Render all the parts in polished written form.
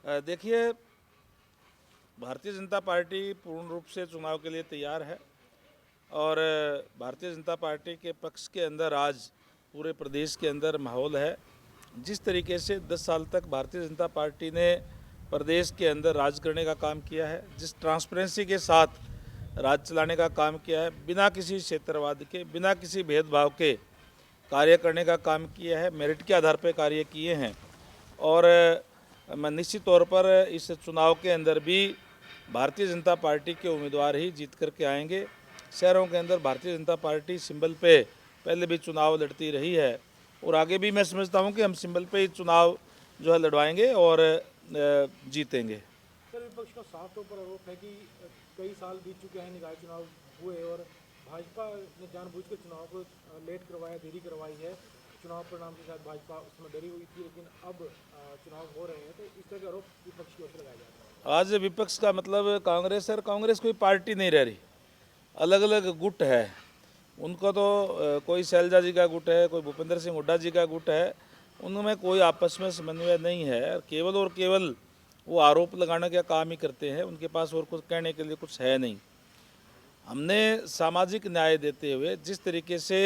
देखिए, भारतीय जनता पार्टी पूर्ण रूप से चुनाव के लिए तैयार है और भारतीय जनता पार्टी के पक्ष के अंदर आज पूरे प्रदेश के अंदर माहौल है। जिस तरीके से 10 साल तक भारतीय जनता पार्टी ने प्रदेश के अंदर राज करने का काम किया है, जिस ट्रांसपेरेंसी के साथ राज चलाने का काम किया है, बिना किसी क्षेत्रवाद के, बिना किसी भेदभाव के कार्य करने का काम किया है, मेरिट के आधार पर कार्य किए हैं और मैं निश्चित तौर पर इस चुनाव के अंदर भी भारतीय जनता पार्टी के उम्मीदवार ही जीत करके आएंगे। शहरों के अंदर भारतीय जनता पार्टी सिंबल पे पहले भी चुनाव लड़ती रही है और आगे भी मैं समझता हूं कि हम सिंबल पे ही चुनाव जो है लड़वाएंगे और जीतेंगे। सर, विपक्ष का साफ तौर पर आरोप है कि कई साल बीत चुके हैं, निकाय चुनाव हुए और भाजपा ने जानबूझकर चुनाव को लेट करवाया, देरी करवाई है। चुनाव परिणाम के साथ भाजपा उसमें डरी हुई थी, लेकिन अब चुनाव हो रहे हैं, तो इस तरह का आरोप विपक्ष की ओर से लगाया जा रहा है। आज विपक्ष का मतलब कांग्रेस और कांग्रेस कोई पार्टी नहीं रह रही, अलग अलग गुट है। उनको तो कोई शैलजा जी का गुट है, कोई भूपेंद्र सिंह हुड्डा जी का गुट है, उनमें कोई आपस में समन्वय नहीं है। केवल और केवल वो आरोप लगाने का काम ही करते हैं, उनके पास और कुछ कहने के लिए कुछ है नहीं। हमने सामाजिक न्याय देते हुए जिस तरीके से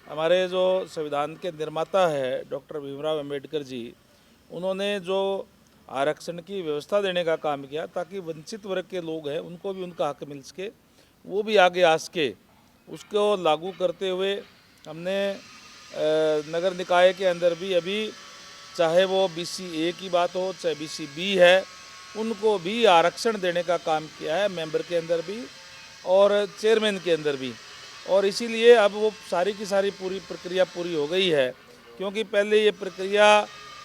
हमारे जो संविधान के निर्माता है डॉक्टर भीमराव अंबेडकर जी, उन्होंने जो आरक्षण की व्यवस्था देने का काम किया ताकि वंचित वर्ग के लोग हैं उनको भी उनका हक मिल सके, वो भी आगे आ सके, उसको लागू करते हुए हमने नगर निकाय के अंदर भी अभी चाहे वो BC-A की बात हो चाहे BC-B है, उनको भी आरक्षण देने का काम किया है, मेंबर के अंदर भी और चेयरमैन के अंदर भी। और इसीलिए अब वो सारी की सारी पूरी प्रक्रिया पूरी हो गई है, क्योंकि पहले ये प्रक्रिया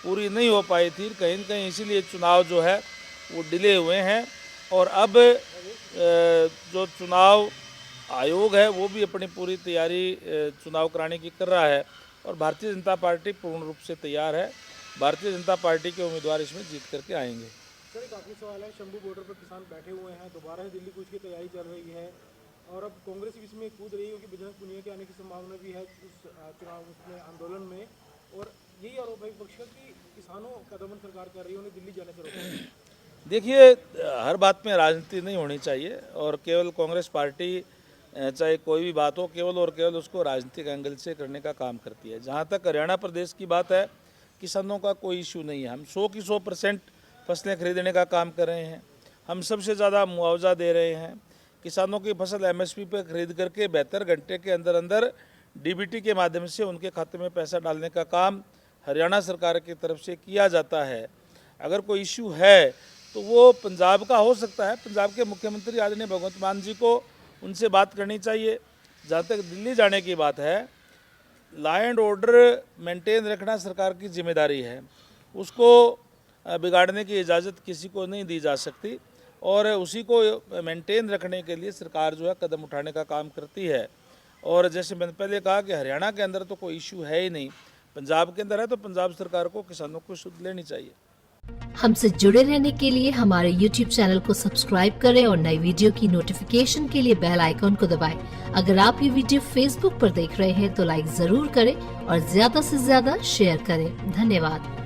पूरी नहीं हो पाई थी कहीं न कहीं, इसीलिए चुनाव जो है वो डिले हुए हैं। और अब जो चुनाव आयोग है वो भी अपनी पूरी तैयारी चुनाव कराने की कर रहा है और भारतीय जनता पार्टी पूर्ण रूप से तैयार है। भारतीय जनता पार्टी के उम्मीदवार इसमें जीत करके आएंगे। सर, एक आखिरी सवाल है, शंभू बॉर्डर पर किसान बैठे हुए हैं, दोबारा से दिल्ली कूच की तैयारी चल रही है और अब कांग्रेस इसमें कूद रही है कि बजरंग पुनिया के आने की संभावना भी है उस चुनाव में आंदोलन में, और यही आरोप है विपक्ष का कि किसानों का दमन सरकार कर रही है, उन्हें दिल्ली जाने से रोक। देखिए, हर बात में राजनीति नहीं होनी चाहिए और केवल कांग्रेस पार्टी चाहे कोई भी बात हो केवल और केवल उसको राजनीतिक एंगल से करने का काम करती है। जहाँ तक हरियाणा प्रदेश की बात है, किसानों का कोई इशू नहीं है। हम 100 की 100% फसलें खरीदने का काम कर रहे हैं, हम सबसे ज़्यादा मुआवजा दे रहे हैं। किसानों की फसल MSP पर खरीद करके 72 घंटे के अंदर अंदर DBT के माध्यम से उनके खाते में पैसा डालने का काम हरियाणा सरकार की तरफ से किया जाता है। अगर कोई इशू है तो वो पंजाब का हो सकता है, पंजाब के मुख्यमंत्री आदरणीय भगवंत मान जी को उनसे बात करनी चाहिए। जहाँ तक दिल्ली जाने की बात है, लॉ एंड ऑर्डर मेंटेन रखना सरकार की जिम्मेदारी है, उसको बिगाड़ने की इजाज़त किसी को नहीं दी जा सकती और उसी को मेंटेन रखने के लिए सरकार जो है कदम उठाने का काम करती है। और जैसे मैंने पहले कहा कि हरियाणा के अंदर तो कोई इशू है ही नहीं, पंजाब के अंदर है, तो पंजाब सरकार को किसानों को सुध लेनी चाहिए। हमसे जुड़े रहने के लिए हमारे YouTube चैनल को सब्सक्राइब करें और नई वीडियो की नोटिफिकेशन के लिए बेल आइकॉन को दबाएं। अगर आप ये वीडियो Facebook पर देख रहे हैं तो लाइक जरूर करें और ज्यादा से ज्यादा शेयर करें। धन्यवाद।